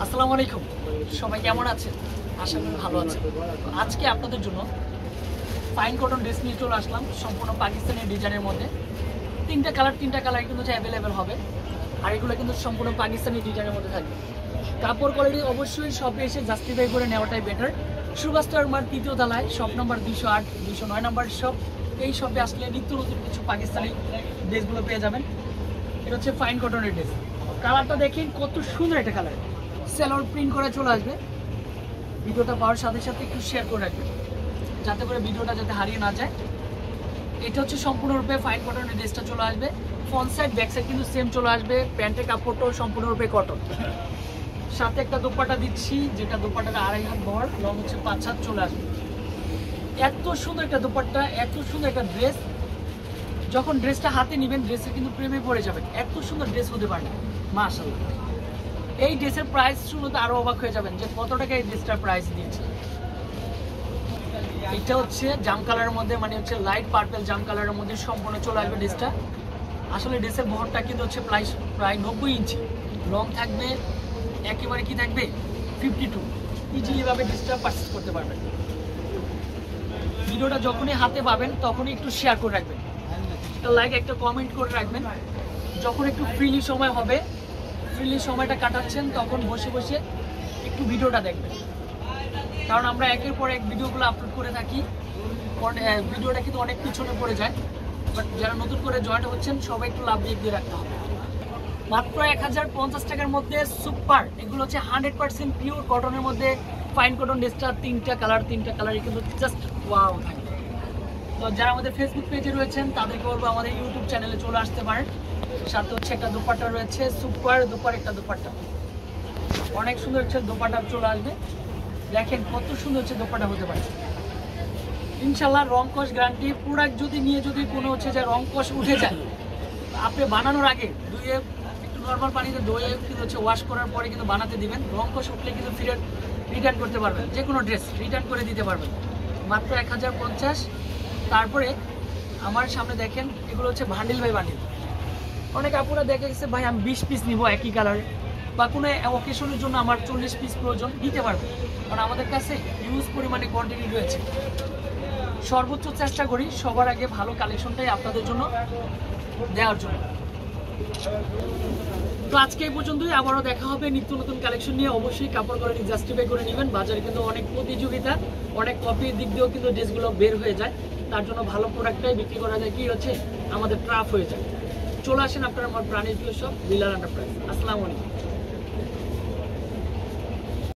আসসালামু আলাইকুম, সবাই কেমন আছেন? আশা করি ভালো আছেন। আজকে আপনাদের জন্য ফাইন কটন ড্রেস নিয়ে চলে আসলাম, সম্পূর্ণ পাকিস্তানি ডিজাইনের মধ্যে। তিনটা কালার কিন্তু অ্যাভেলেবেল হবে, আর এগুলো কিন্তু সম্পূর্ণ পাকিস্তানি ডিজাইনের মধ্যে থাকবে। কাপড় কোয়ালিটি অবশ্যই শপে এসে জাস্টিফাই করে নেওয়াটাই বেটার। সুভাষটার মার 3য় তলায়, শপ নাম্বার 208, 209 নাম্বার শপ। এই শপে আসলে নিত্য নতুন কিছু পাকিস্তানি ড্রেসগুলো পেয়ে যাবেন। এটা হচ্ছে ফাইন কটনের ড্রেস। কালারটা দেখেন কত সুন্দর একটা কালার, সেলোর প্রিন্ট করে চলে আসবে। ভিডিওটা পাওয়ার সাথে সাথে একটু শেয়ার করে রাখবেন, যাতে করে ভিডিওটা যাতে হারিয়ে না যায়। এটা হচ্ছে সম্পূর্ণরূপে ফাইন কটনের ড্রেসটা চলে আসবে। ফ্রন্ট সাইড ব্যাক সাইড কিন্তু সেম চলে আসবে। প্যান্টের কাপড়টাও সম্পূর্ণরূপে কটন। সাথে একটা দোপাট্টা দিচ্ছি, যেটা দোপাট্টাটা 2.5 হাত বহর, লং হচ্ছে 5 হাত চলে আসবে। এত সুন্দর একটা দোপাট্টা, এত সুন্দর একটা ড্রেস। যখন ড্রেসটা হাতে নেবেন ড্রেসের কিন্তু প্রেমে পড়ে যাবেন। এত সুন্দর ড্রেস হতে পারে না, মাশাআল্লাহ। এই ড্রেসের প্রাইস শুনতে আরো অবাক হয়ে যাবেন যে কত টাকা এই ড্রেসটার প্রাইস দিয়েছে। এটা হচ্ছে জাম কালারের মধ্যে, মানে হচ্ছে লাইট পার্পল জাম কালারের মধ্যে সম্পূর্ণ চলে আসবে ড্রেসটা। আসলে ড্রেসের বহরটা কিন্তু হচ্ছে প্রায় 90 ইঞ্চি। লং থাকবে একেবারে কি থাকবে 52। ইজিলি ভাবে ড্রেসটা পারচেজ করতে পারবেন। ভিডিওটা যখনই হাতে পাবেন তখনই একটু শেয়ার করে রাখবেন, একটা লাইক একটা কমেন্ট করে রাখবেন। যখন একটু ফ্রিলি সময় হবে, ফ্রিলি সময়টা কাটাচ্ছেন, তখন বসে বসে একটু ভিডিওটা দেখবেন। কারণ আমরা একের পর এক ভিডিওগুলো আপলোড করে থাকি, ভিডিওটা কিন্তু অনেক পিছনে পড়ে যায়। বাট যারা নতুন করে জয়েন হচ্ছেন সবাই একটু লাভ দিয়ে রাখতে হবে। মাত্র 1050 টাকার মধ্যে সুপার, এগুলো হচ্ছে 100% পিওর কটনের মধ্যে ফাইন কটন ড্রেসটা। তিনটা কালারই কিন্তু জাস্ট ওয়াও থাকবে। তো যারা আমাদের ফেসবুক পেজে রয়েছেন তাদেরকে বলবো আমাদের ইউটিউব চ্যানেলে চলে আসতে পারেন। সাথে হচ্ছে একটা দোপাট্টা রয়েছে, সুপার দুপার একটা দোপাট্টা, অনেক সুন্দর হচ্ছে দোপাট্টা চলে আসবে। দেখেন কত সুন্দর হচ্ছে দোপাট্টা হতে পারে। ইনশাল্লাহ রং কস গ্যারান্টি। প্রোডাক্ট যদি নিয়ে যদি কোনো হচ্ছে যে রং কস উঠে যায়, আপনি বানানোর আগে ধুয়ে একটু নর্মাল পানিতে ধুয়ে কিন্তু হচ্ছে ওয়াশ করার পরে কিন্তু বানাতে দিবেন। রং কস উঠলে কিন্তু ফিরে রিটার্ন করতে পারবেন, যে কোনো ড্রেস রিটার্ন করে দিতে পারবেন। মাত্র 1050। তারপরে আমার সামনে দেখেন এগুলো হচ্ছে বান্ডিল বাই বান্ডিল। অনেক আপুরা দেখে গেছে ভাই আমি 20 পিস নিব একই কালারে, বা কোনো অকেশনের জন্য আমার 40 পিস প্রয়োজন, দিতে পারবে। কারণ আমাদের কাছে হিউজ পরিমাণে কোয়ান্টিটি রয়েছে। সর্বোচ্চ চেষ্টা করি সবার আগে ভালো কালেকশনটাই আপনাদের জন্য দেওয়ার জন্য। তো আজকে এই পর্যন্তই, আবারও দেখা হবে নিত্য নতুন কালেকশন নিয়ে। অবশ্যই কাপড় কোয়ালিটি জাস্টিফাই করে নেবেন। বাজারে কিন্তু অনেক প্রতিযোগিতা, অনেক কপির দিক দিয়েও কিন্তু ড্রেসগুলো বের হয়ে যায়। তার জন্য ভালো প্রোডাক্টটাই বিক্রি করা যায় কি হচ্ছে আমাদের ট্রাফ হয়ে যায়। চলে আসেন আপনার আমার প্রাণীর প্রিয় শপ বিলাল এন্টারপ্রাইজ। আসসালামু আলাইকুম।